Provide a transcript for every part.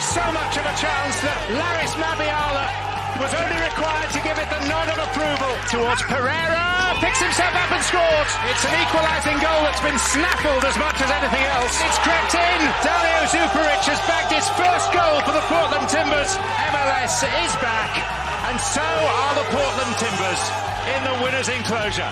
so much of a chance that Laris Mabiala was only required to give it the nod of approval. Towards Pereira, picks himself up and scores. It's an equalising goal that's been snaffled as much as anything else. It's crept in. Dalio Zuparic has bagged his first goal for the Portland Timbers. MLS is back, and so are the Portland Timbers in the winner's enclosure.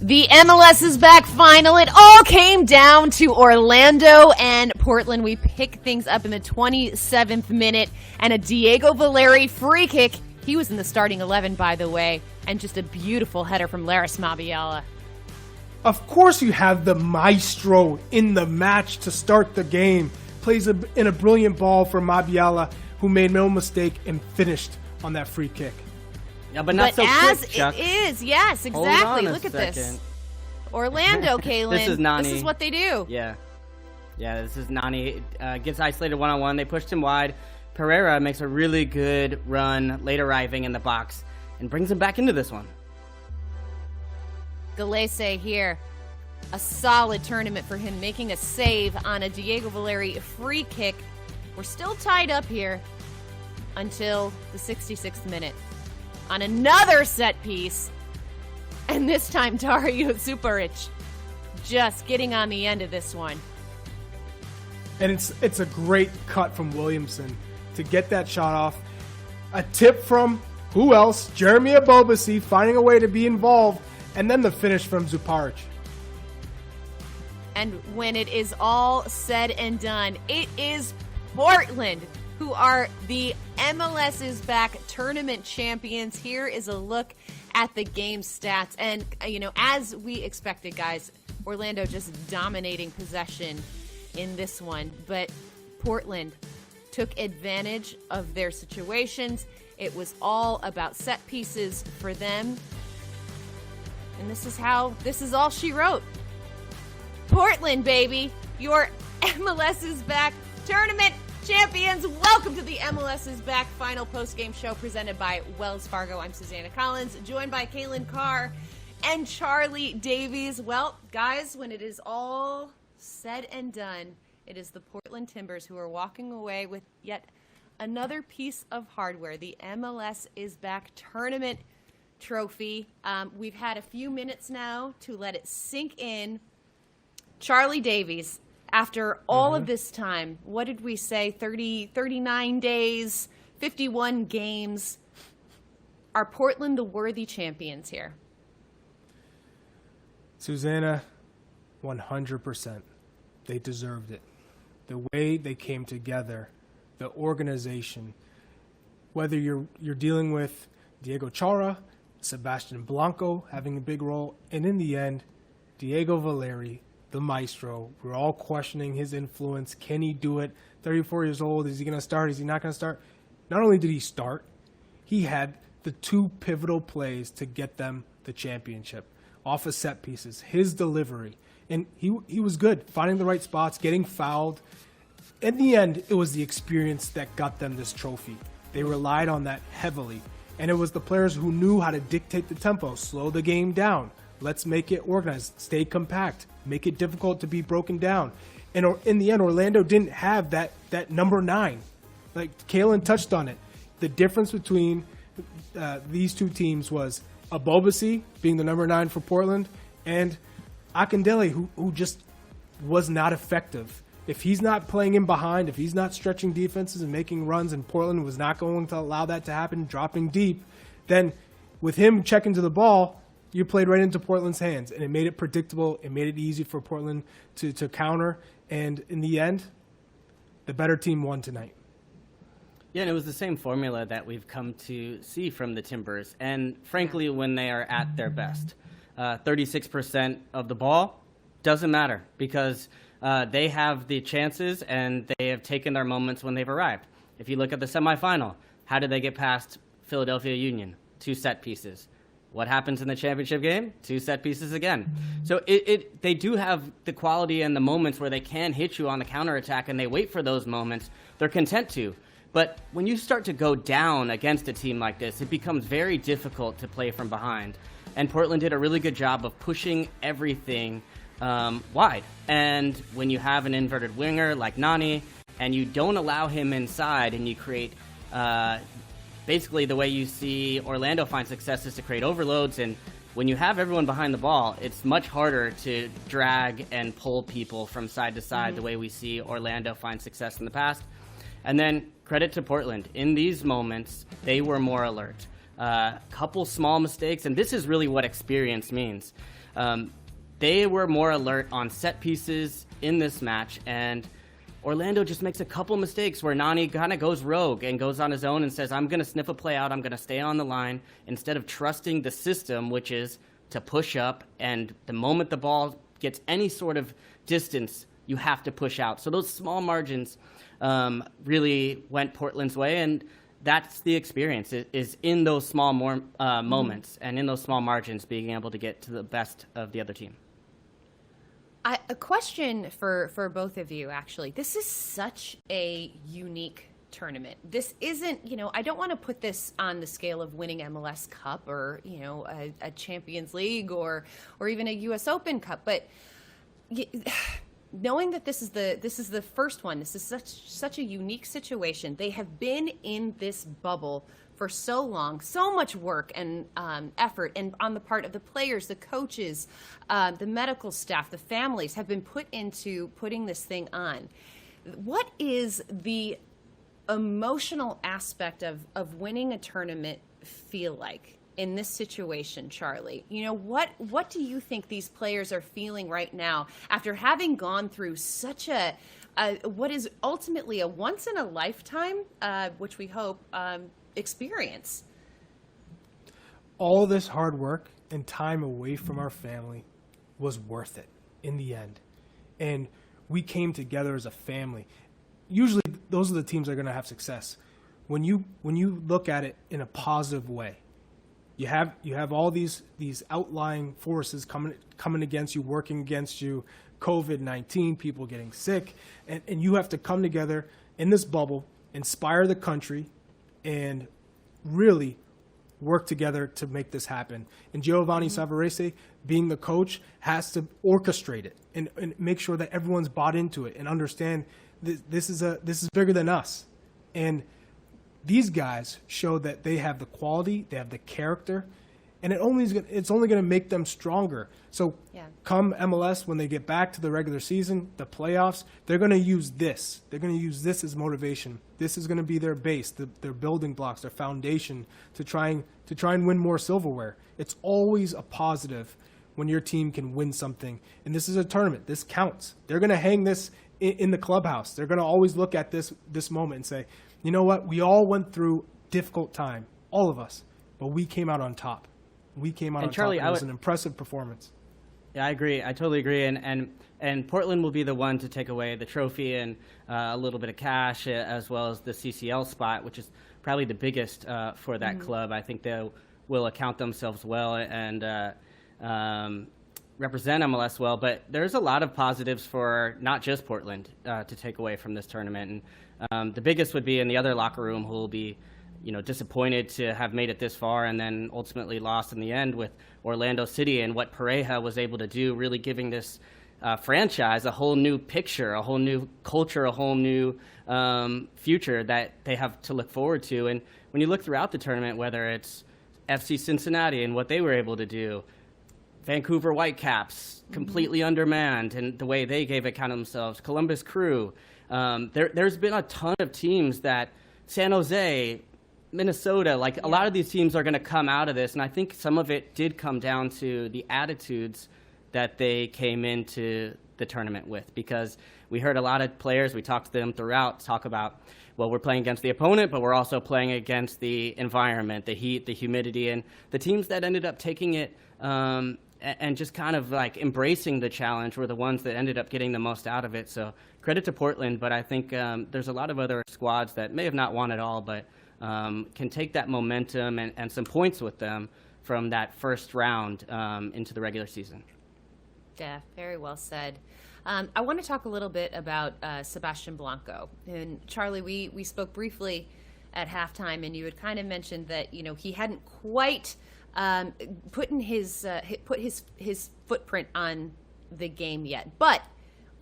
The MLS is back final. It all came down to Orlando and Portland. We pick things up in the 27th minute and a Diego Valeri free kick. He was in the starting 11, by the way, and just a beautiful header from Laris Mabiala. Of course you have the maestro in the match to start the game. Plays in a brilliant ball for Mabiala, who made no mistake and finished on that free kick. Yeah, but not so as quick, Chuck. it is, yes, exactly. Look at this. Orlando, Kaylin. This is Nani. This is what they do. Yeah, this is Nani. Gets isolated one-on-one. They pushed him wide. Pereira makes a really good run, late arriving in the box, and brings him back into this one. Galese here. A solid tournament for him, making a save on a Diego Valeri free kick. We're still tied up here until the 66th minute. On another set piece, and this time Dario Zuparic just getting on the end of this one. And it's a great cut from Williamson to get that shot off. A tip from who else? Jeremy Abobasi finding a way to be involved, and then the finish from Zuparic. And when it is all said and done, it is Portland who are the MLS is back tournament champions. Here is a look at the game stats. And, as we expected, guys, Orlando just dominating possession in this one. But Portland took advantage of their situations. It was all about set pieces for them. And this is all she wrote. Portland, baby, your MLS is back tournament champions. Welcome to the MLS is back final post-game show presented by Wells Fargo. I'm Susanna Collins, joined by Kaylin Carr and Charlie Davies. Well, guys, when it is all said and done, it is the Portland Timbers who are walking away with yet another piece of hardware, the MLS is back tournament trophy. We've had a few minutes now to let it sink in. Charlie Davies, after all of this time, what did we say? 39 days, 51 games. Are Portland the worthy champions here? Susanna, 100%. They deserved it. The way they came together, the organization, whether you're dealing with Diego Chara, Sebastian Blanco having a big role, and in the end, Diego Valeri, the maestro. We're all questioning his influence. Can he do it? 34 years old. Is he going to start? Is he not going to start? Not only did he start, he had the two pivotal plays to get them the championship off of set pieces. His delivery. And he was good, finding the right spots, getting fouled. In the end, it was the experience that got them this trophy. They relied on that heavily. And it was the players who knew how to dictate the tempo, slow the game down. Let's make it organized, stay compact, make it difficult to be broken down. And in the end, Orlando didn't have that number 9. Like Kaylin touched on it. The difference between these two teams was Abobasi being the number 9 for Portland and Akindele, who just was not effective. If he's not playing in behind, if he's not stretching defenses and making runs, and Portland was not going to allow that to happen, dropping deep, then with him checking to the ball, you played right into Portland's hands, and it made it predictable. It made it easy for Portland to counter, and in the end, the better team won tonight. Yeah, and it was the same formula that we've come to see from the Timbers, and frankly, when they are at their best. 36% of the ball doesn't matter because they have the chances and they have taken their moments when they've arrived. If you look at the semifinal, how did they get past Philadelphia Union? 2 set pieces. What happens in the championship game? 2 set pieces again. So they do have the quality and the moments where they can hit you on the counterattack, and they wait for those moments. They're content to. But when you start to go down against a team like this, it becomes very difficult to play from behind. And Portland did a really good job of pushing everything wide. And when you have an inverted winger like Nani, and you don't allow him inside, and you create basically the way you see Orlando find success is to create overloads. And when you have everyone behind the ball, it's much harder to drag and pull people from side to side the way we see Orlando find success in the past. And then credit to Portland. In these moments, they were more alert. Couple small mistakes, and this is really what experience means. They were more alert on set pieces in this match, and Orlando just makes a couple mistakes where Nani kind of goes rogue and goes on his own and says, I'm going to sniff a play out, I'm going to stay on the line, instead of trusting the system, which is to push up, and the moment the ball gets any sort of distance, you have to push out. So those small margins really went Portland's way, and that's the experience, is in those small moments and in those small margins being able to get to the best of the other team. A question for both of you, actually. This is such a unique tournament. This isn't, I don't want to put this on the scale of winning MLS Cup or, a Champions League or even a US Open Cup, but knowing that this is the first one, this is such a unique situation. They have been in this bubble for so long, so much work and effort, and on the part of the players, the coaches, the medical staff, the families have been put into putting this thing on. What is the emotional aspect of winning a tournament feel like in this situation, Charlie? What do you think these players are feeling right now after having gone through such what is ultimately a once in a lifetime, which we hope, experience? All this hard work and time away from our family was worth it in the end. And we came together as a family. Usually those are the teams that are going to have success. When you look at it in a positive way, you have all these outlying forces coming against you, working against you, COVID-19, people getting sick, and you have to come together in this bubble, inspire the country, and really work together to make this happen. And Giovanni Savarese, being the coach, has to orchestrate it and make sure that everyone's bought into it and understand this is bigger than us. And these guys show that they have the quality, they have the character, and it's only going to make them stronger. So come MLS, when they get back to the regular season, the playoffs, they're going to use this. They're going to use this as motivation. This is going to be their base, their building blocks, their foundation to try and win more silverware. It's always a positive when your team can win something. And this is a tournament. This counts. They're going to hang this in the clubhouse. They're going to always look at this moment and say, you know what? We all went through difficult time, all of us, but we came out on top. We came out on Charlie, top. It was an impressive performance. Yeah, I agree. I totally agree. And Portland will be the one to take away the trophy and a little bit of cash, as well as the CCL spot, which is probably the biggest for that club. I think they will account themselves well and represent MLS well. But there's a lot of positives for not just Portland to take away from this tournament. And the biggest would be in the other locker room, who will be disappointed to have made it this far and then ultimately lost in the end, with Orlando City and what Pareja was able to do, really giving this franchise a whole new picture, a whole new culture, a whole new future that they have to look forward to. And when you look throughout the tournament, whether it's FC Cincinnati and what they were able to do, Vancouver Whitecaps, completely undermanned, and the way they gave account of themselves, Columbus Crew, there's been a ton of teams that San Jose, Minnesota, a lot of these teams are going to come out of this, and I think some of it did come down to the attitudes that they came into the tournament with, because we heard a lot of players, we talked to them throughout, talk about, well, we're playing against the opponent, but we're also playing against the environment, the heat, the humidity, and the teams that ended up taking it and just kind of embracing the challenge were the ones that ended up getting the most out of it. So credit to Portland, but I think there's a lot of other squads that may have not won it all, but can take that momentum and some points with them from that first round into the regular season. Yeah, very well said. I want to talk a little bit about Sebastian Blanco. And Charlie, we spoke briefly at halftime, and you had kind of mentioned that he hadn't quite put his footprint on the game yet. But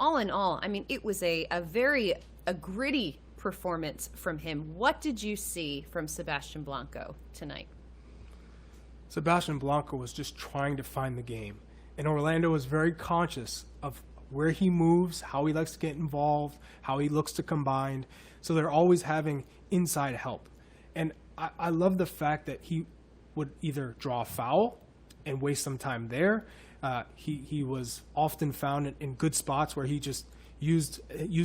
all in all, I mean, it was a very gritty performance from him. What did you see from Sebastian Blanco tonight? Sebastian Blanco was just trying to find the game. And Orlando was very conscious of where he moves, how he likes to get involved, how he looks to combine. So they're always having inside help. And I love the fact that he would either draw a foul and waste some time there. He was often found in good spots where he just used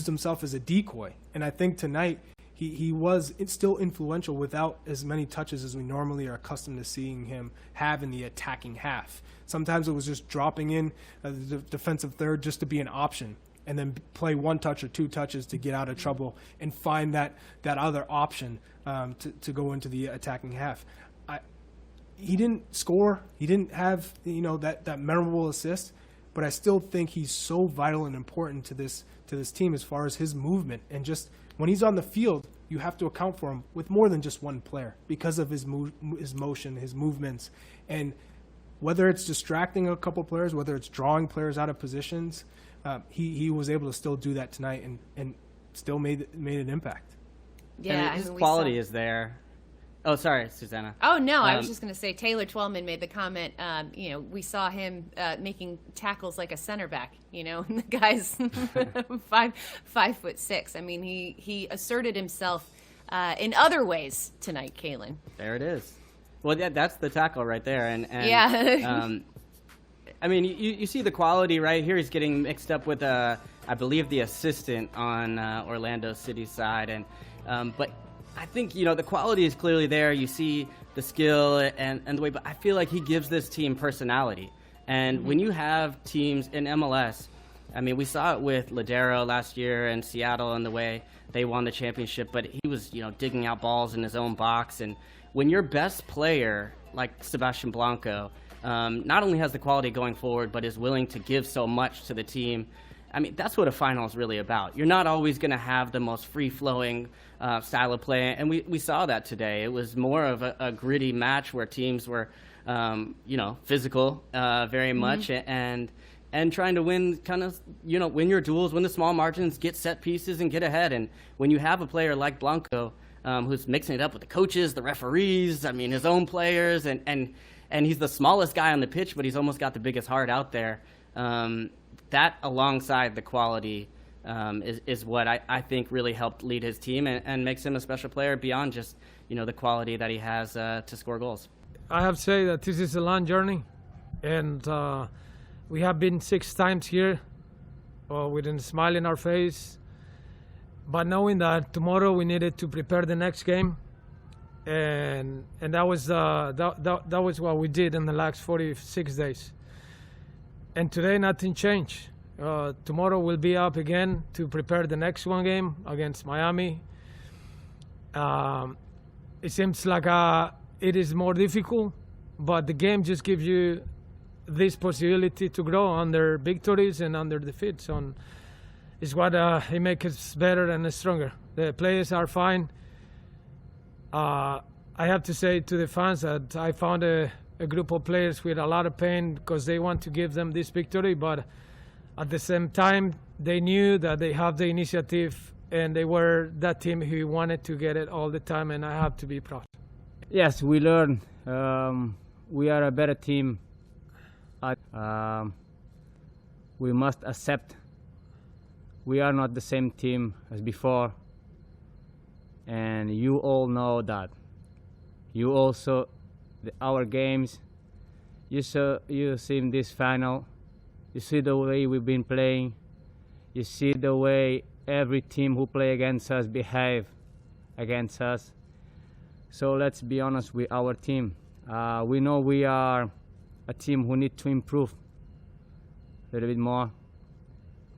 himself as a decoy. And I think tonight he was still influential without as many touches as we normally are accustomed to seeing him have in the attacking half. Sometimes it was just dropping in the defensive third just to be an option, and then play one touch or two touches to get out of trouble and find that other option to go into the attacking half. He didn't score. He didn't have that memorable assist, but I still think he's so vital and important to this team as far as his movement. And just when he's on the field, you have to account for him with more than just one player because of his motion, his movements. And whether it's distracting a couple players, whether it's drawing players out of positions, he was able to still do that tonight and still made an impact. Yeah, his quality is there. Oh, sorry, Susanna. Oh, no, I was just going to say Taylor Twellman made the comment, we saw him making tackles like a center back, and the guy's 5'6". I mean, he asserted himself in other ways tonight, Kaylin. There it is. Well, yeah, that's the tackle right there. And yeah. I mean, you see the quality right here. He's getting mixed up with, I believe, the assistant on Orlando City's side. But I think, the quality is clearly there. You see the skill and the way, but I feel like he gives this team personality. And when you have teams in MLS, I mean, we saw it with Ladero last year in Seattle and the way they won the championship, but he was, digging out balls in his own box. And when your best player, like Sebastian Blanco, not only has the quality going forward, but is willing to give so much to the team, I mean, that's what a final is really about. You're not always going to have the most free-flowing style of play, and we saw that today. It was more of a gritty match where teams were, physical very much, and trying to win win your duels, win the small margins, get set pieces, and get ahead. And when you have a player like Blanco who's mixing it up with the coaches, the referees, I mean, his own players, and he's the smallest guy on the pitch, but he's almost got the biggest heart out there. That alongside the quality is what I think really helped lead his team and makes him a special player beyond just the quality that he has to score goals. I have to say that this is a long journey, and we have been 6 times here with a smile in our face, but knowing that tomorrow we needed to prepare the next game, and that was what we did in the last 46 days. And today nothing changed. Tomorrow we'll be up again to prepare the next one game against Miami. It seems like it is more difficult, but the game just gives you this possibility to grow under victories and under defeats. So it's what it makes us better and stronger. The players are fine. I have to say to the fans that I found a group of players with a lot of pain because they want to give them this victory, but at the same time they knew that they have the initiative and they were that team who wanted to get it all the time, and I have to be proud. Yes, we learned. We are a better team. We must accept we are not the same team as before, and you all know that. You also our games, you see in this final, you see the way we've been playing, you see the way every team who play against us behave against us. So let's be honest with our team. We know we are a team who need to improve a little bit more,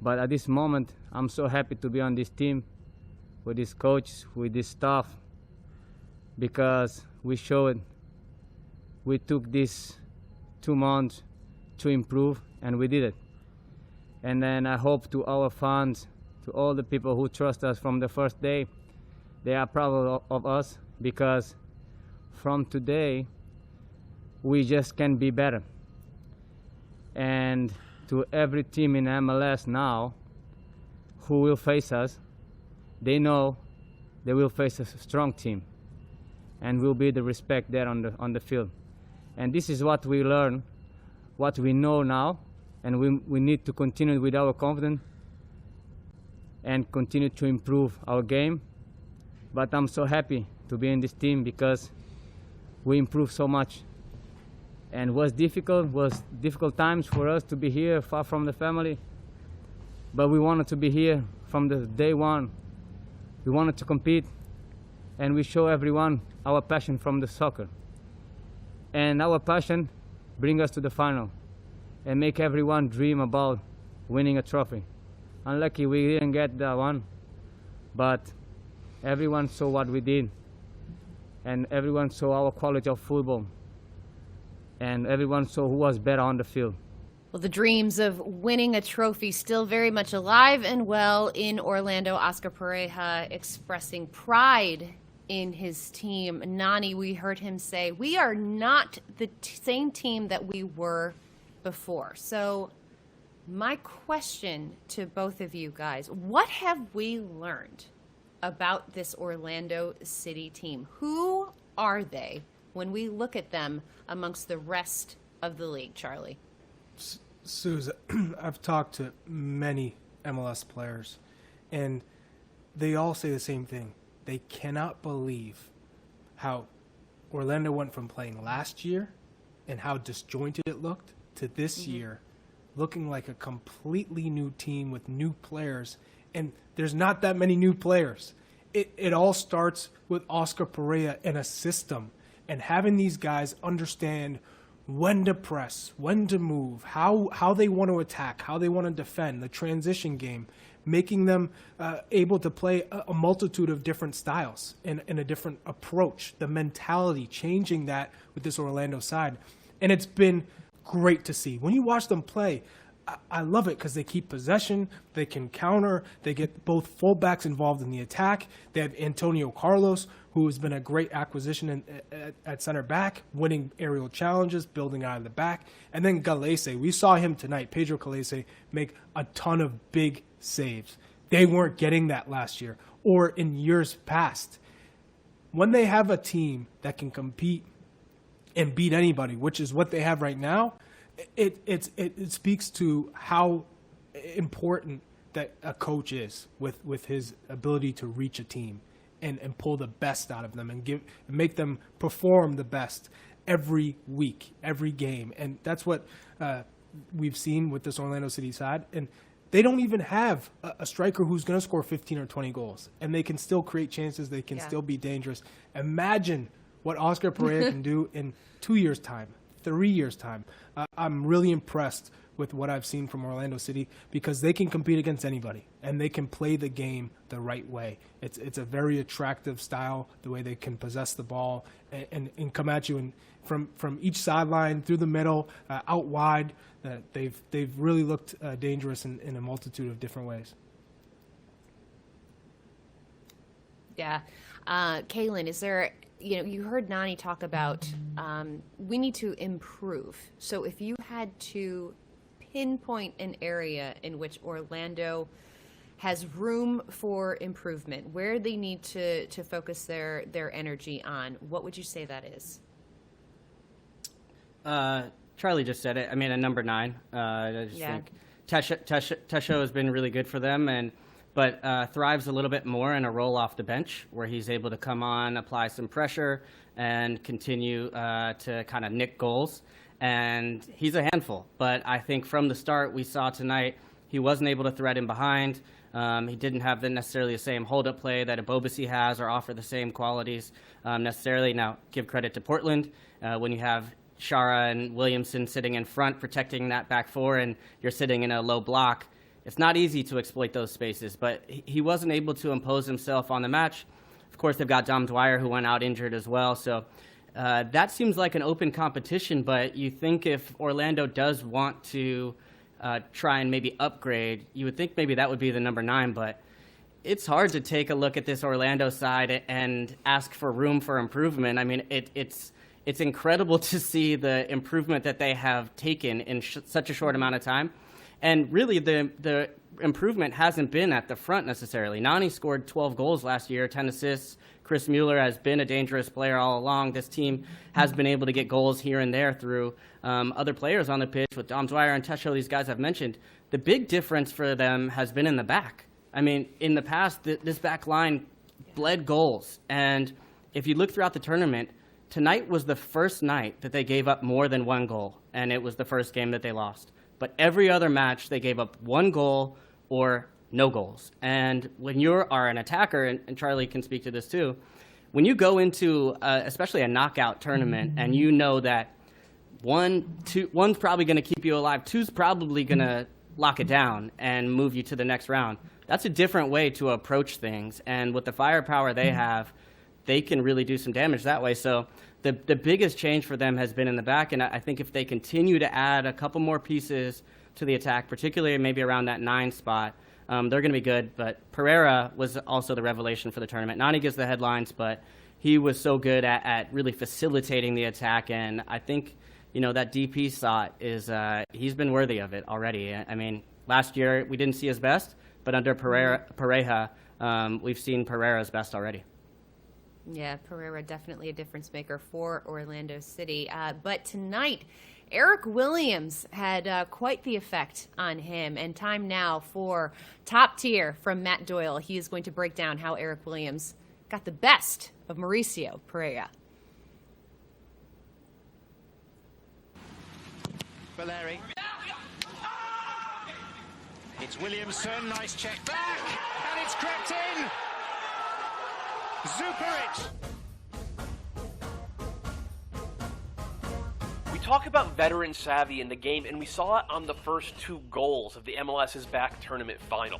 but at this moment I'm so happy to be on this team with this coach, with this staff, because we showed we took these 2 months to improve, and we did it. And then I hope to our fans, to all the people who trust us from the first day, they are proud of us, because from today we just can be better. And to every team in MLS now who will face us. They know they will face a strong team, and will be the respect there on the field. And this is what we learn, what we know now, and we need to continue with our confidence and continue to improve our game. But I'm so happy to be in this team because we improved so much. And was difficult times for us to be here far from the family, but we wanted to be here from the day one. We wanted to compete, and we show everyone our passion from the soccer. And our passion bring us to the final and make everyone dream about winning a trophy. Unlucky we didn't get that one, but everyone saw what we did, and everyone saw our quality of football, and everyone saw who was better on the field. Well, the dreams of winning a trophy still very much alive and well in Orlando. Oscar Pareja expressing pride in his team. Nani, we heard him say, we are not the same team that we were before. So my question to both of you guys, what have we learned about this Orlando City team? Who are they when we look at them amongst the rest of the league, Charlie? Suze, I've talked to many MLS players, and they all say the same thing. They cannot believe how Orlando went from playing last year and how disjointed it looked to this year looking like a completely new team with new players. And there's not that many new players. It all starts with Oscar Pareja and a system, and having these guys understand when to press, when to move, how they want to attack, how they want to defend, the transition game, making them able to play a multitude of different styles and a different approach, the mentality, changing that with this Orlando side. And it's been great to see. When you watch them play, I love it because they keep possession, they can counter, they get both fullbacks involved in the attack. They have Antonio Carlos, who has been a great acquisition at center back, winning aerial challenges, building out of the back. And then Galese, we saw him tonight, Pedro Galese, make a ton of big saves. They weren't getting that last year or in years past. When they have a team that can compete and beat anybody, which is what they have right now, it speaks to how important that a coach is with his ability to reach a team and pull the best out of them and make them perform the best every week, every game. And that's what we've seen with this Orlando City side. And they don't even have a striker who's going to score 15 or 20 goals, and they can still create chances. They can still be dangerous. Imagine what Oscar Pareja can do in 2 years' time, 3 years' time. I'm really impressed with what I've seen from Orlando City because they can compete against anybody and they can play the game the right way. It's a very attractive style, the way they can possess the ball and come at you and from each sideline through the middle, out wide. They've really looked dangerous in a multitude of different ways. Yeah. Kaylin, is there, you heard Nani talk about we need to improve. So if you had to pinpoint an area in which Orlando has room for improvement, where they need to focus their energy on, what would you say that is? Charlie just said it. I mean, at number 9, I just think Tesho has been really good for them, but thrives a little bit more in a roll off the bench where he's able to come on, apply some pressure, and continue to kind of nick goals. And he's a handful. But I think from the start we saw tonight, he wasn't able to thread in behind. He didn't have necessarily the same hold-up play that Ebobisi has or offer the same qualities necessarily. Now, give credit to Portland. When you have Shara and Williamson sitting in front protecting that back four and you're sitting in a low block, it's not easy to exploit those spaces. But he wasn't able to impose himself on the match. Of course, they've got Dom Dwyer, who went out injured as well. So that seems like an open competition, but you think if Orlando does want to try and maybe upgrade, you would think maybe that would be the number 9, but it's hard to take a look at this Orlando side and ask for room for improvement. I mean, it's incredible to see the improvement that they have taken in such a short amount of time. And really, the improvement hasn't been at the front necessarily. Nani scored 12 goals last year, 10 assists. Chris Mueller has been a dangerous player all along. This team has been able to get goals here and there through other players on the pitch with Dom Dwyer and Tesho, these guys I've mentioned. The big difference for them has been in the back. I mean, in the past, this back line bled goals. And if you look throughout the tournament, tonight was the first night that they gave up more than one goal, and it was the first game that they lost. But every other match, they gave up one goal or no goals. And when you are an attacker, and Charlie can speak to this too, when you go into especially a knockout tournament and you know that one's probably going to keep you alive, two's probably going to lock it down and move you to the next round, that's a different way to approach things. And with the firepower they have, they can really do some damage that way. So the biggest change for them has been in the back, and I think if they continue to add a couple more pieces to the attack, particularly maybe around that 9 spot, they're going to be good. But Pereira was also the revelation for the tournament. Nani gives the headlines, but he was so good at really facilitating the attack, and I think that DP slot is he's been worthy of it already. I mean, last year we didn't see his best, but under Pareja, we've seen Pereira's best already. Yeah, Pereira definitely a difference maker for Orlando City. But tonight, Eric Williams had quite the effect on him. And time now for Top Tier from Matt Doyle. He is going to break down how Eric Williams got the best of Mauricio Pereira. Valeri. It's Williamson, nice check back, and it's crept in. Zuparic. We talk about veteran savvy in the game, and we saw it on the first 2 goals of the MLS's back tournament final.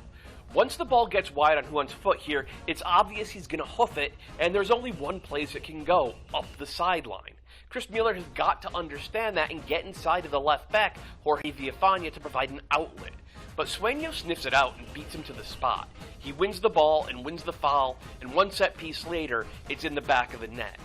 Once the ball gets wide on Juan's foot here, it's obvious he's going to hoof it, and there's only one place it can go, up the sideline. Chris Mueller has got to understand that and get inside of the left back, Jorge Villafana, to provide an outlet. But Sueño sniffs it out and beats him to the spot. He wins the ball and wins the foul, and one set piece later, it's in the back of the net.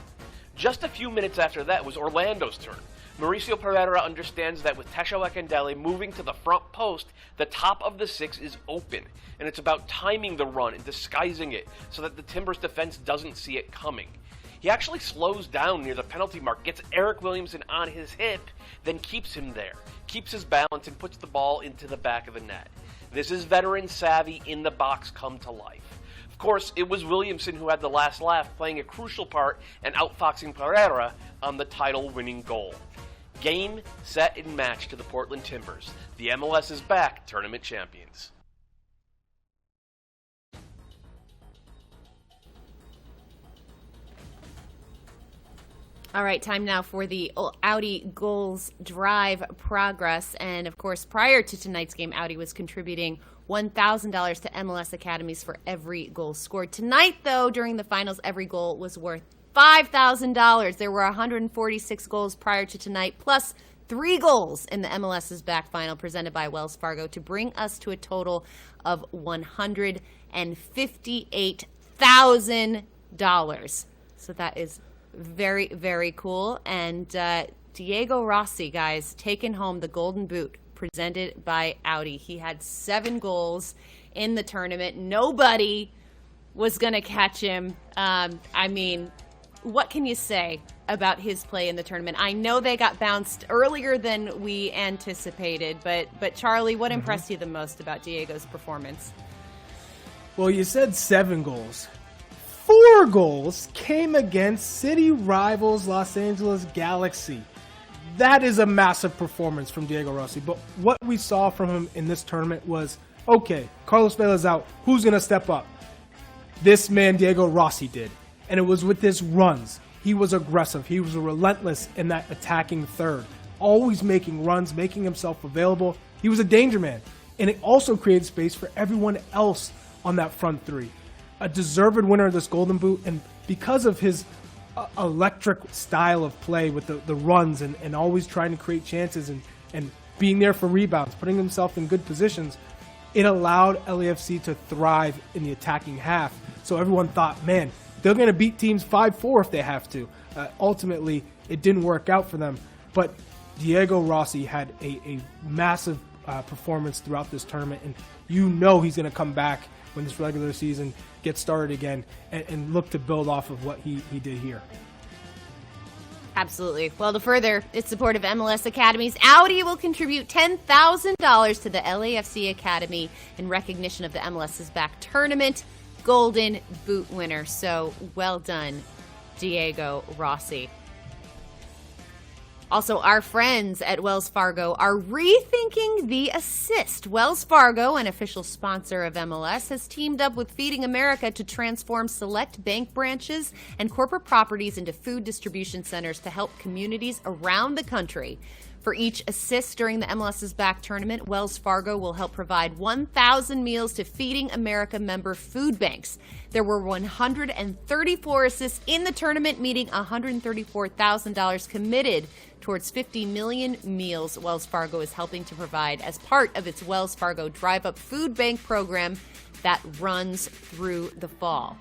Just a few minutes after that was Orlando's turn. Mauricio Pereira understands that with Tesho Ekendele moving to the front post, the top of the 6 is open, and it's about timing the run and disguising it so that the Timbers defense doesn't see it coming. He actually slows down near the penalty mark, gets Eric Williamson on his hip, then keeps him there, keeps his balance, and puts the ball into the back of the net. This is veteran savvy in the box come to life. Of course, it was Williamson who had the last laugh, playing a crucial part and outfoxing Pereira on the title-winning goal. Game, set, and match to the Portland Timbers. The MLS is back, tournament champions. All right, time now for the Audi Goals Drive Progress. And, of course, prior to tonight's game, Audi was contributing $1,000 to MLS Academies for every goal scored. Tonight, though, during the finals, every goal was worth $5,000. There were 146 goals prior to tonight, plus 3 goals in the MLS's back final presented by Wells Fargo to bring us to a total of $158,000. So that is very, very cool. And Diego Rossi, guys, taking home the Golden Boot presented by Audi. He had 7 goals in the tournament. Nobody was going to catch him. I mean, what can you say about his play in the tournament? I know they got bounced earlier than we anticipated, but Charlie, what impressed you the most about Diego's performance? Well, you said 7 goals. 4 goals came against city rivals Los Angeles Galaxy. That is a massive performance from Diego Rossi. But what we saw from him in this tournament was, okay, Carlos Vela's out. Who's going to step up? This man, Diego Rossi, did. And it was with his runs. He was aggressive. He was relentless in that attacking third. Always making runs, making himself available. He was a danger man. And it also created space for everyone else on that front 3. A deserved winner of this Golden Boot, and because of his electric style of play with the runs and always trying to create chances and being there for rebounds, putting himself in good positions, it allowed LAFC to thrive in the attacking half. So everyone thought, man, they're going to beat teams 5-4 if they have to. Ultimately, it didn't work out for them. But Diego Rossi had a massive performance throughout this tournament, and you know he's going to come back when this regular season gets started again and look to build off of what he did here. Absolutely. Well, to further its support of MLS academies, Audi will contribute $10,000 to the LAFC Academy in recognition of the MLS is Back tournament Golden Boot winner. So well done, Diego Rossi. Also, our friends at Wells Fargo are rethinking the assist. Wells Fargo, an official sponsor of MLS, has teamed up with Feeding America to transform select bank branches and corporate properties into food distribution centers to help communities around the country. For each assist during the MLS is Back tournament, Wells Fargo will help provide 1,000 meals to Feeding America member food banks. There were 134 assists in the tournament, meaning $134,000 committed towards 50 million meals Wells Fargo is helping to provide as part of its Wells Fargo Drive Up Food Bank program that runs through the fall.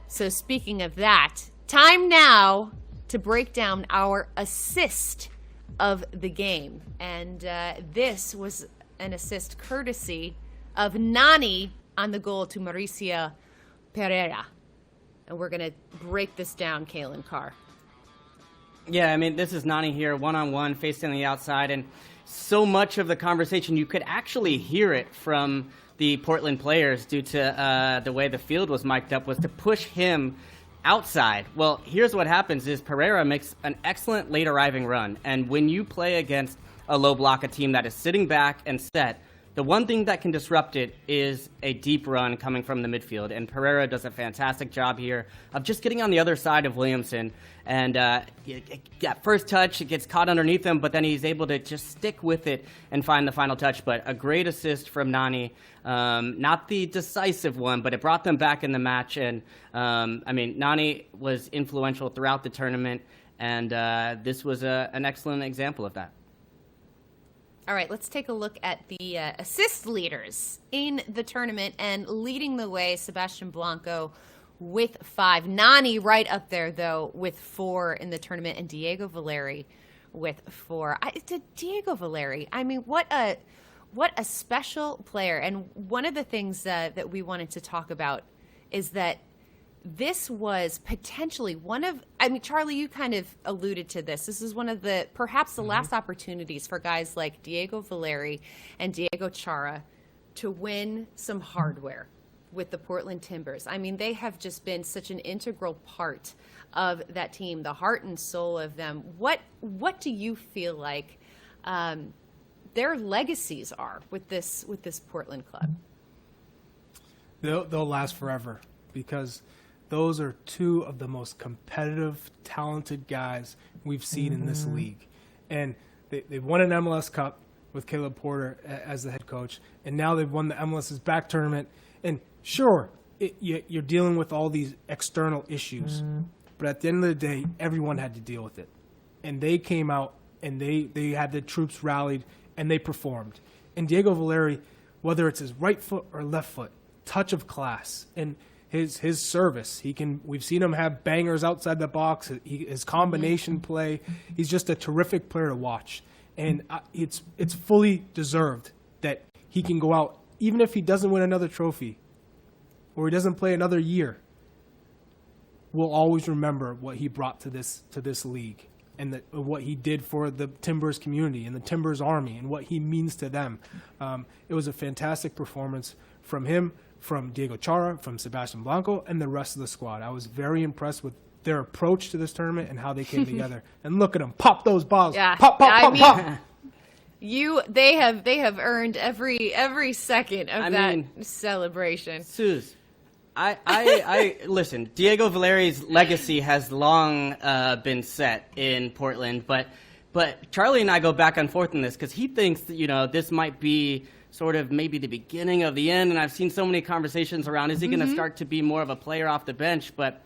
So speaking of that, time now to break down our assist of the game. And this was an assist courtesy of Nani on the goal to Mauricio Pereira. And we're going to break this down, Kalen Carr. Yeah, I mean, this is Nani here, one-on-one, facing the outside, and so much of the conversation, you could actually hear it from the Portland players due to the way the field was mic'd up, was to push him outside. Well, here's what happens is Pereira makes an excellent late arriving run, and when you play against a low block, a team that is sitting back and set, the one thing that can disrupt it is a deep run coming from the midfield, and Pereira does a fantastic job here of just getting on the other side of Williamson, and that first touch, it gets caught underneath him, but then he's able to just stick with it and find the final touch. But a great assist from Nani, not the decisive one, but it brought them back in the match, and I mean, Nani was influential throughout the tournament, and this was an excellent example of that. All right, let's take a look at the assist leaders in the tournament, and leading the way, Sebastian Blanco with 5. Nani right up there, though, with 4 in the tournament, and Diego Valeri with 4. Diego Valeri, I mean, what a special player. And one of the things that we wanted to talk about is that this was potentially one of, I mean, Charlie, you kind of alluded to this. This is one of the, perhaps the last opportunities for guys like Diego Valeri and Diego Chara to win some hardware with the Portland Timbers. I mean, they have just been such an integral part of that team, the heart and soul of them. What do you feel like their legacies are with this Portland club? They'll last forever, because those are 2 of the most competitive, talented guys we've seen in this league. And they won an MLS Cup with Caleb Porter as the head coach, and now they've won the MLS is Back tournament. And sure, you're dealing with all these external issues, but at the end of the day, everyone had to deal with it. And they came out, and they had the troops rallied, and they performed. And Diego Valeri, whether it's his right foot or left foot, touch of class. And his service, we've seen him have bangers outside the box, his combination play. He's just a terrific player to watch, and it's fully deserved that he can go out, even if he doesn't win another trophy or he doesn't play another year. We'll always remember what he brought to this league, and what he did for the Timbers community and the Timbers Army, and what he means to them. It was a fantastic performance from him, from Diego Chara, from Sebastian Blanco, and the rest of the squad. I was very impressed with their approach to this tournament and how they came together. And look at them, pop those balls, yeah. pop. They have earned every second of celebration. Suze, I listen. Diego Valeri's legacy has long been set in Portland, but Charlie and I go back and forth in this, because he thinks that, this might be sort of maybe the beginning of the end, and I've seen so many conversations around, is he going to start to be more of a player off the bench? But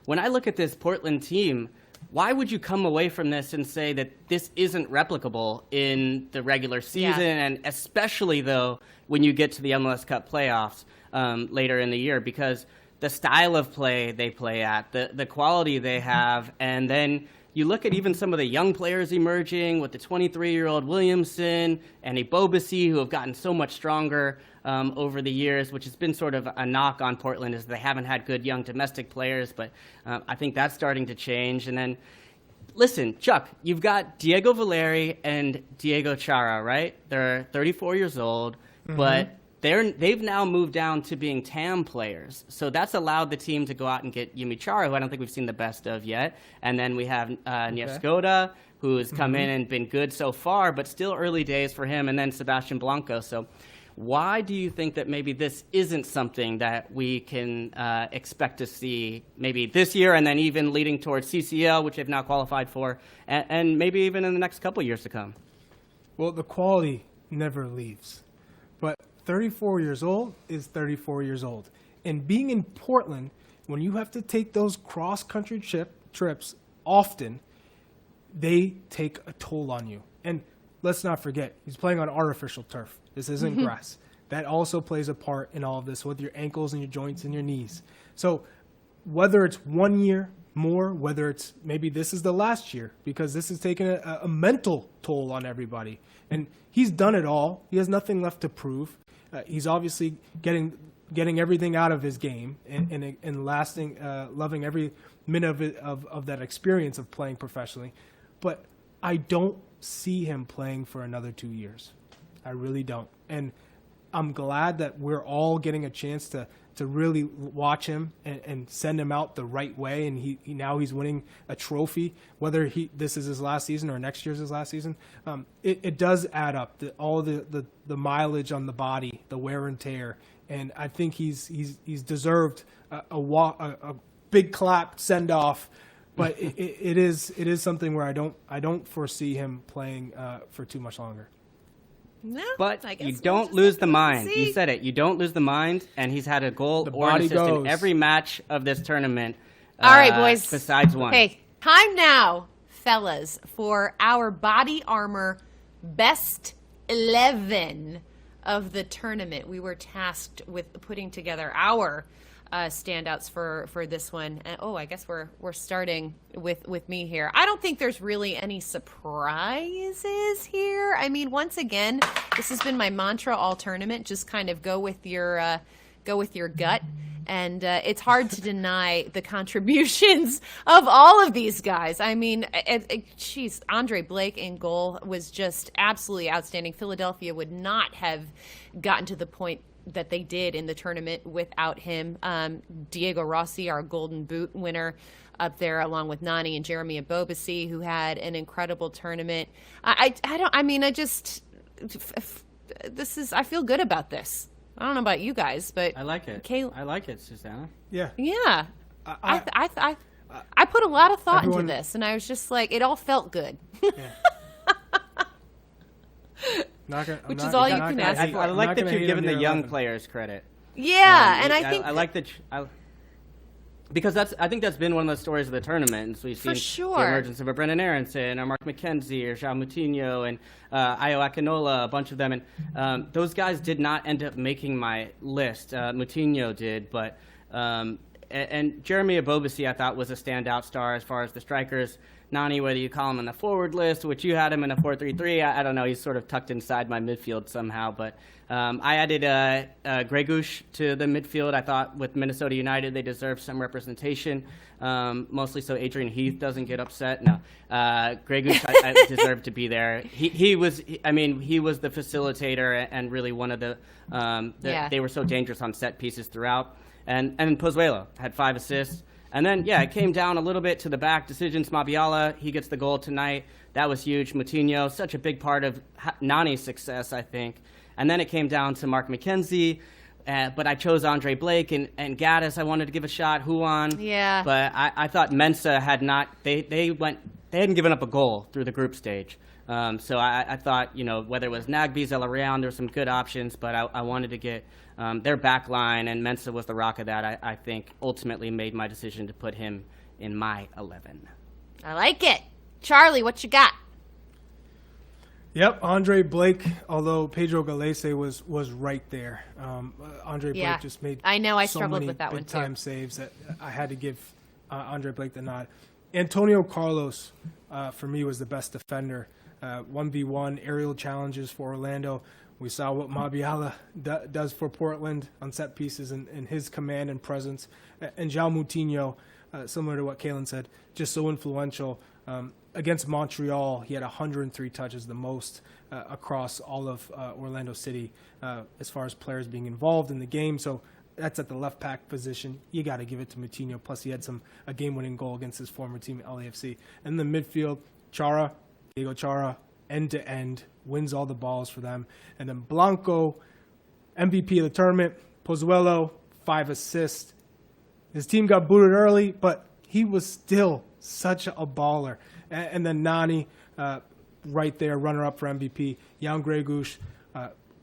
when I look at this Portland team, why would you come away from this and say that this isn't replicable in the regular season, and especially, though, when you get to the MLS Cup playoffs later in the year? Because the style of play they play at, the quality they have, and then you look at even some of the young players emerging with the 23-year-old Williamson and Ebobisse, who have gotten so much stronger over the years, which has been sort of a knock on Portland, is they haven't had good young domestic players, but I think that's starting to change. And then, listen, Chuck, you've got Diego Valeri and Diego Chara, right? They're 34 years old, but they've now moved down to being TAM players. So that's allowed the team to go out and get Yumi Chara, who I don't think we've seen the best of yet. And then we have Nievskoda, who has come in and been good so far, but still early days for him, and then Sebastian Blanco. So why do you think that maybe this isn't something that we can expect to see maybe this year and then even leading towards CCL, which they've now qualified for, and maybe even in the next couple years to come? Well, the quality never leaves. But 34 years old is 34 years old. And being in Portland, when you have to take those cross-country trips often, they take a toll on you. And let's not forget, he's playing on artificial turf. This isn't grass. That also plays a part in all of this with your ankles and your joints and your knees. So whether it's 1 year more, whether it's maybe this is the last year, because this is taking a mental toll on everybody. And he's done it all. He has nothing left to prove. He's obviously getting everything out of his game and lasting, loving every minute of that experience of playing professionally. But I don't see him playing for another 2 years. I really don't. And I'm glad that we're all getting a chance to really watch him and send him out the right way. And he now he's winning a trophy, whether this is his last season or next year's his last season. It does add up, all the mileage on the body, the wear and tear. And I think he's deserved a big clap send off. But it is something where I don't foresee him playing for too much longer. No, but you don't lose the mind. You said it. You don't lose the mind, and he's had a goal or an assist in every match of this tournament. All right, boys. Besides one. Okay, time now, fellas, for our body armor best 11 of the tournament. We were tasked with putting together our standouts for this one. I guess we're starting with me here. I don't think there's really any surprises here. I mean, once again, this has been my mantra all tournament. Just kind of go with your gut. And it's hard to deny the contributions of all of these guys. I mean, Andre Blake in goal was just absolutely outstanding. Philadelphia would not have gotten to the point that they did in the tournament without him. Diego Rossi, our Golden Boot winner, up there along with Nani and Jeremy Ebobisse, who had an incredible tournament. I feel good about this. I don't know about you guys, but I like it. I like it, Susanna. Yeah. Yeah. I put a lot of thought into this, and I was just like, it all felt good. Yeah. Which is all you can ask for. I like that you're giving the young players credit. Yeah, and I think I like that. Because I think that's been one of the stories of the tournament. And so we've seen the emergence of a Brendan Aronson, or Mark McKenzie, or João Moutinho, and Ayo Akinola, a bunch of them. And those guys did not end up making my list. Moutinho did, but and Jeremy Ebobisse, I thought, was a standout star as far as the strikers. Nani, whether you call him in the forward list, which you had him in a 4-3-3, I don't know. He's sort of tucked inside my midfield somehow. But I added Gregush to the midfield. I thought with Minnesota United, they deserve some representation, mostly so Adrian Heath doesn't get upset. No, Gregush I deserved to be there. He was the facilitator and really one of the they were so dangerous on set pieces throughout. And Pozuelo had 5 assists. And then, it came down a little bit to the back decisions. Mabiala, he gets the goal tonight. That was huge. Moutinho, such a big part of Nani's success, I think. And then it came down to Mark McKenzie. But I chose Andre Blake and Gaddis. I wanted to give a shot. Huan. Yeah. But I thought Mensah had not. They hadn't given up a goal through the group stage. So I thought, whether it was Nagbe, Zelarayan, there were some good options. But I wanted to get their back line, and Mensah was the rock of that. I think ultimately made my decision to put him in my 11. I like it. Charlie, what you got? Yep, Andre Blake, although Pedro Galese was right there. Andre Blake just made I know, I so struggled many with that one too. big-time saves that I had to give Andre Blake the nod. Antonio Carlos, for me, was the best defender. 1v1 aerial challenges for Orlando. We saw what Mabiala does for Portland on set pieces and his command and presence. And João Moutinho, similar to what Kalen said, just so influential. Against Montreal, he had 103 touches, the most across all of Orlando City as far as players being involved in the game. So that's at the left back position. You got to give it to Moutinho. Plus, he had a game-winning goal against his former team, LAFC. And in the midfield, Diego Chara, end-to-end, wins all the balls for them. And then Blanco, MVP of the tournament. Pozuelo, 5 assists. His team got booted early, but he was still such a baller. And then Nani, right there, runner-up for MVP. Jan Gregush,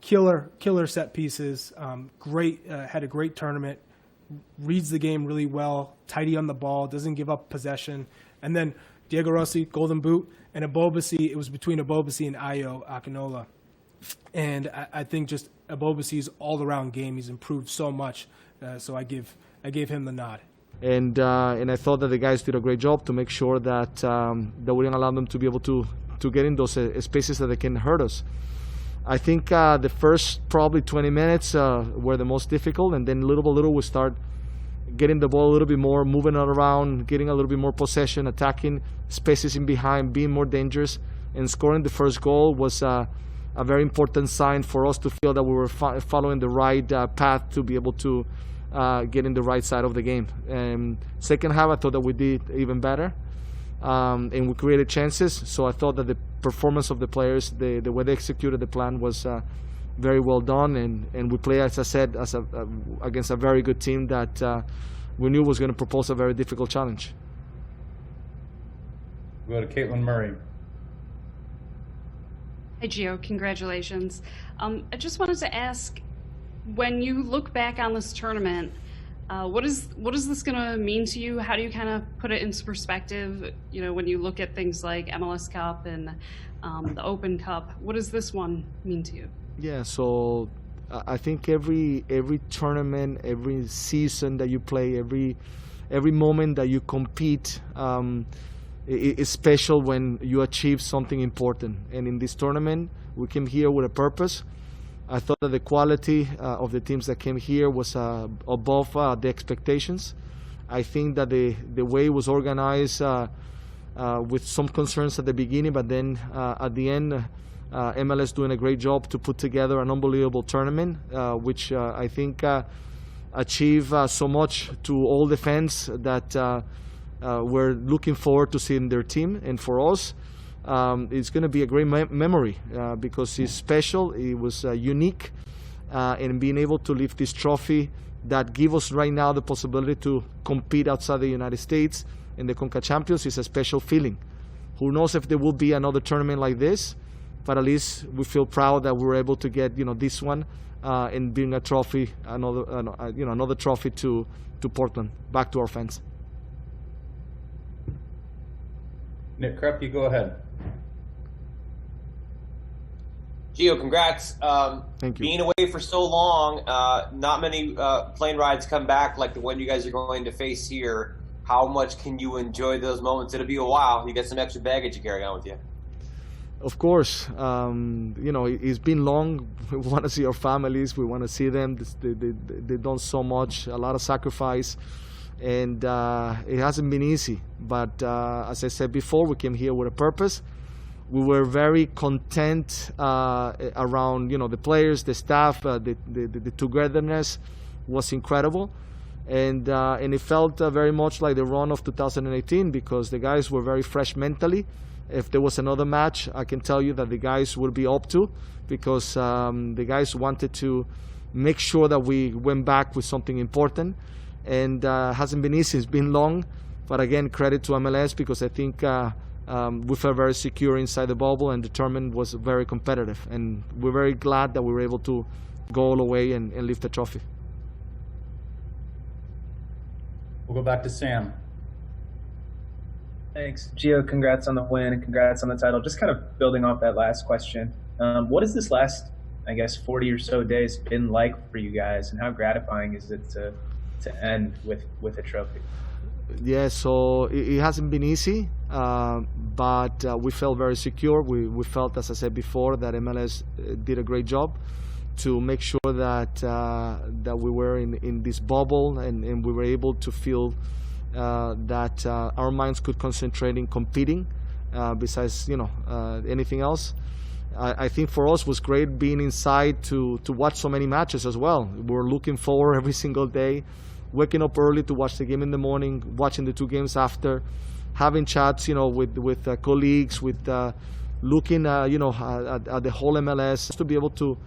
killer set pieces. Had a great tournament. Reads the game really well. Tidy on the ball. Doesn't give up possession. And then Diego Rossi, Golden Boot, and Abobasi. It was between Abobasi and Ayo Akinola. And I think just Abobasi's all-around game, he's improved so much. So I gave him the nod. And I thought that the guys did a great job to make sure that that we didn't allow them to be able to get in those spaces that they can hurt us. I think the first probably 20 minutes were the most difficult, and then little by little we start getting the ball a little bit more, moving it around, getting a little bit more possession, attacking spaces in behind, being more dangerous, and scoring the first goal was a very important sign for us to feel that we were following the right path to be able to get in the right side of the game. Second half, I thought that we did even better, and we created chances. So I thought that the performance of the players, the way they executed the plan was very well done, and we played, as I said, against a very good team that we knew was going to propose a very difficult challenge. We'll go to Caitlin Murray. Hi, Gio. Congratulations. I just wanted to ask, when you look back on this tournament, what is this going to mean to you? How do you kind of put it into perspective? You know, when you look at things like MLS Cup and the Open Cup, what does this one mean to you? Yeah, so I think every tournament, every season that you play, every moment that you compete is special when you achieve something important. And in this tournament, we came here with a purpose. I thought that the quality of the teams that came here was above the expectations. I think that the way it was organized with some concerns at the beginning, but then at the end, MLS doing a great job to put together an unbelievable tournament, which I think achieved so much to all the fans that were looking forward to seeing their team. And for us, it's going to be a great memory because it's special, it was unique, and being able to lift this trophy that gives us right now the possibility to compete outside the United States in the CONCACAF Champions is a special feeling. Who knows if there will be another tournament like this, but at least we feel proud that we were able to get this one and bring a trophy, another trophy to Portland, back to our fans. Nick Krepp, you go ahead. Gio, congrats. Thank you. Being away for so long, not many plane rides come back like the one you guys are going to face here. How much can you enjoy those moments? It'll be a while. You got some extra baggage you carry on with you. Of course. It's been long. We want to see our families. We want to see them. They've done so much, a lot of sacrifice. And it hasn't been easy. But as I said before, we came here with a purpose. We were very content around, the players, the staff, the togetherness was incredible. And it felt very much like the run of 2018 because the guys were very fresh mentally. If there was another match, I can tell you that the guys would be up to because the guys wanted to make sure that we went back with something important. And hasn't been easy, it's been long. But again, credit to MLS because I think we felt very secure inside the bubble and determined was very competitive. And we're very glad that we were able to go all the way and lift the trophy. We'll go back to Sam. Thanks. Gio, congrats on the win and congrats on the title. Just kind of building off that last question, what has this last, 40 or so days been like for you guys, and how gratifying is it to end with a trophy? Yeah, so it hasn't been easy, but we felt very secure. We felt, as I said before, that MLS did a great job to make sure that that we were in this bubble, and we were able to feel that our minds could concentrate in competing besides anything else. I think for us was great being inside to watch so many matches as well. We're looking forward every single day, waking up early to watch the game in the morning, watching the 2 games after, having chats with colleagues, with looking at the whole MLS, to be able to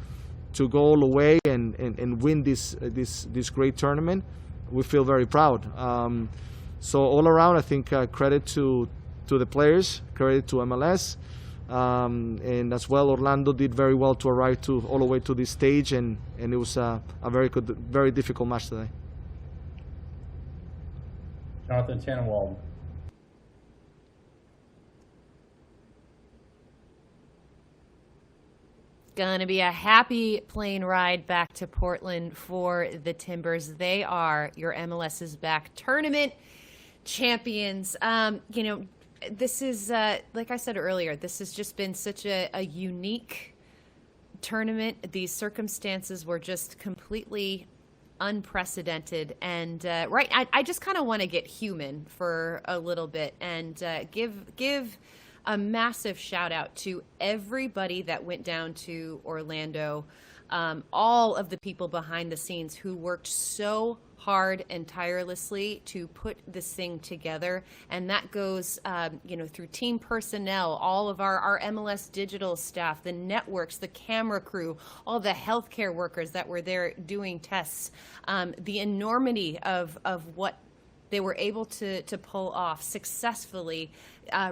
go all the way and win this great tournament. We feel very proud. So all around, I think credit to the players, credit to MLS, and as well Orlando did very well to arrive all the way to this stage, and it was a very difficult match today. Jonathan Tannenwald. Gonna be a happy plane ride back to Portland for the Timbers. They are your MLS's back tournament champions. This is, like I said earlier, this has just been such a unique tournament. These circumstances were just completely unprecedented. And I just kind of want to get human for a little bit and give a massive shout out to everybody that went down to Orlando, all of the people behind the scenes who worked so hard and tirelessly to put this thing together. And that goes, through team personnel, all of our MLS digital staff, the networks, the camera crew, all the healthcare workers that were there doing tests, the enormity of what they were able to pull off successfully,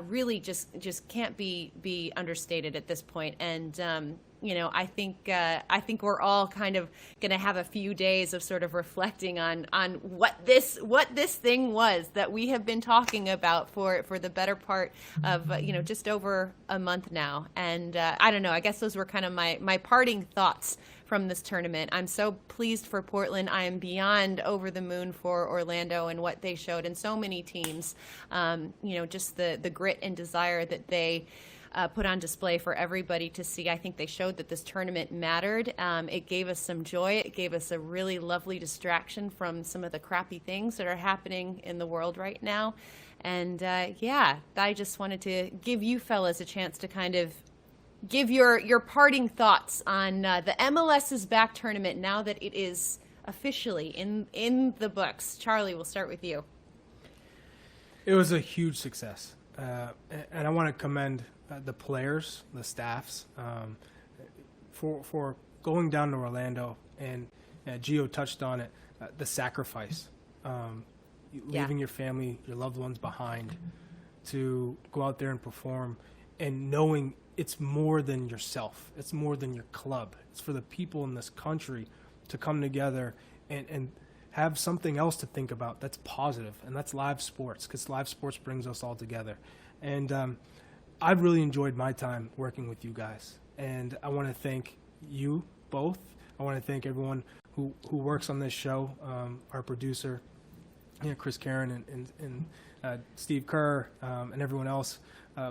really just can't be understated at this point. And I think we're all kind of going to have a few days of sort of reflecting on what this thing was that we have been talking about for the better part of just over a month now. And I don't know, I guess those were kind of my parting thoughts from this tournament. I'm so pleased for Portland. I am beyond over the moon for Orlando and what they showed, and so many teams. Just the grit and desire that they put on display for everybody to see. I think they showed that this tournament mattered. It gave us some joy. It gave us a really lovely distraction from some of the crappy things that are happening in the world right now. And I just wanted to give you fellas a chance to kind of give your parting thoughts on the MLS's back tournament now that it is officially in the books. Charlie, we'll start with you. It was a huge success, and I want to commend the players, the staffs, for going down to Orlando, and Gio touched on it, the sacrifice, leaving your family, your loved ones behind to go out there and perform, and knowing it's more than yourself, it's more than your club, it's for the people in this country to come together and have something else to think about that's positive, and that's live sports, because live sports brings us all together. And I've really enjoyed my time working with you guys, and I want to thank you both. I want to thank everyone who works on this show, our producer, Chris Karen and Steve Kerr, and everyone else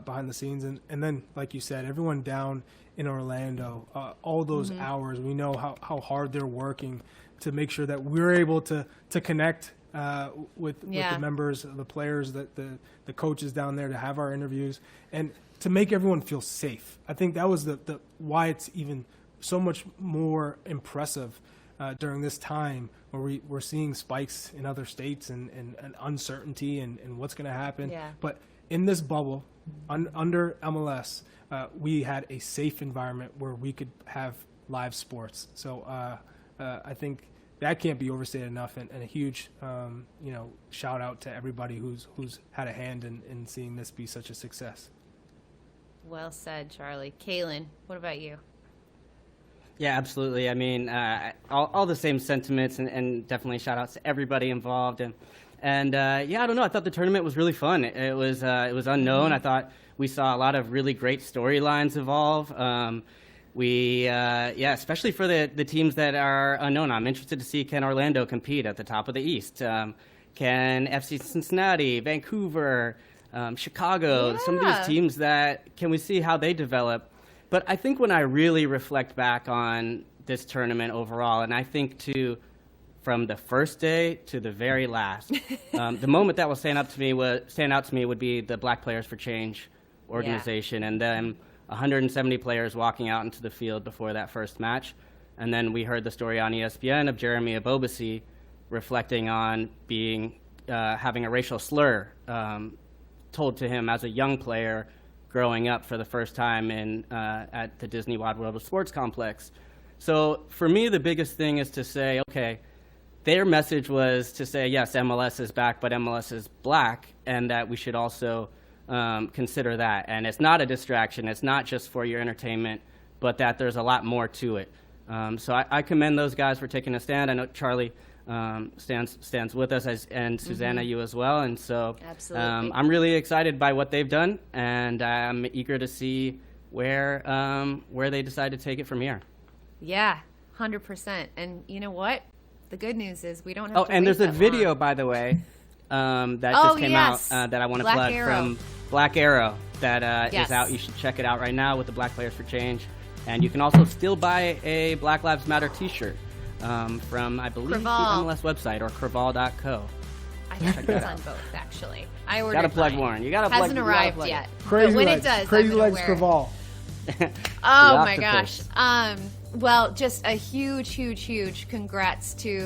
behind the scenes. And then, like you said, everyone down in Orlando, all those hours, we know how hard they're working to make sure that we're able to connect with the members, the players, the coaches down there, to have our interviews and to make everyone feel safe. I think that was the why it's even so much more impressive during this time where we're seeing spikes in other states and uncertainty and what's going to happen. Yeah. But in this bubble, under MLS, we had a safe environment where we could have live sports. So I think that can't be overstated enough, and a huge shout out to everybody who's had a hand in seeing this be such a success. Well said, Charlie. Kaylin, what about you? Yeah, absolutely. I mean, all the same sentiments, and definitely shout outs to everybody involved. And I don't know. I thought the tournament was really fun. It was unknown. I thought we saw a lot of really great storylines evolve. Especially for the teams that are unknown. I'm interested to see, can Orlando compete at the top of the East? Can FC Cincinnati, Vancouver, Chicago, some of these teams can we see how they develop? But I think when I really reflect back on this tournament overall, and I think from the first day to the very last, the moment that will stand out to me would be the Black Players for Change organization, and then 170 players walking out into the field before that first match. And then we heard the story on ESPN of Jeremy Abobasi reflecting on having a racial slur told to him as a young player growing up for the first time at the Disney Wide World of Sports complex. So for me, the biggest thing is to say, okay, their message was to say, yes, MLS is back, but MLS is black, and that we should also consider that. And it's not a distraction. It's not just for your entertainment, but that there's a lot more to it. So I commend those guys for taking a stand. I know Charlie stands with us, and Susanna, you as well. And so I'm really excited by what they've done, and I'm eager to see where they decide to take it from here. Yeah, 100%. And you know what? The good news is we don't have to and wait there's a that video, long. by the way, that just came out that I want to plug from Black Arrow that is out. You should check it out right now with the Black Players for Change. And you can also still buy a Black Lives Matter t-shirt from, I believe, Creval. the MLS website or creval.co. I think it's on both, actually. I ordered Gotta plug mine. Warren. You gotta plug. Hasn't arrived yet. Crazy but when legs. it does, Crazy I'm gonna legs wear Creval. Oh my gosh. Well, just a huge congrats to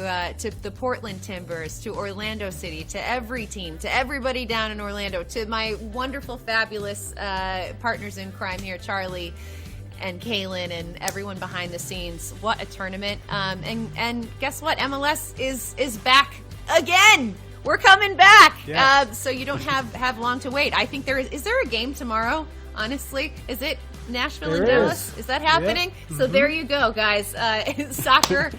the Portland Timbers, to Orlando City, to every team, to everybody down in Orlando, to my wonderful, fabulous partners in crime here, Charlie and Kaylin, and everyone behind the scenes. What a tournament! And guess what? MLS is back again. We're coming back. Yes. So you don't have long to wait. I think is there a game tomorrow? Honestly, is it Nashville and Dallas? Is that happening? Yeah. So there you go, guys. Soccer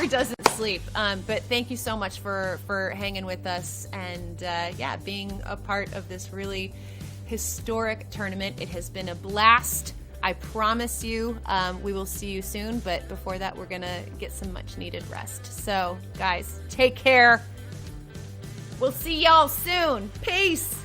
doesn't sleep. But thank you so much for hanging with us and being a part of this really historic tournament. It has been a blast. I promise you, we will see you soon. But before that, we're gonna get some much needed rest. So, guys, take care. We'll see y'all soon. Peace.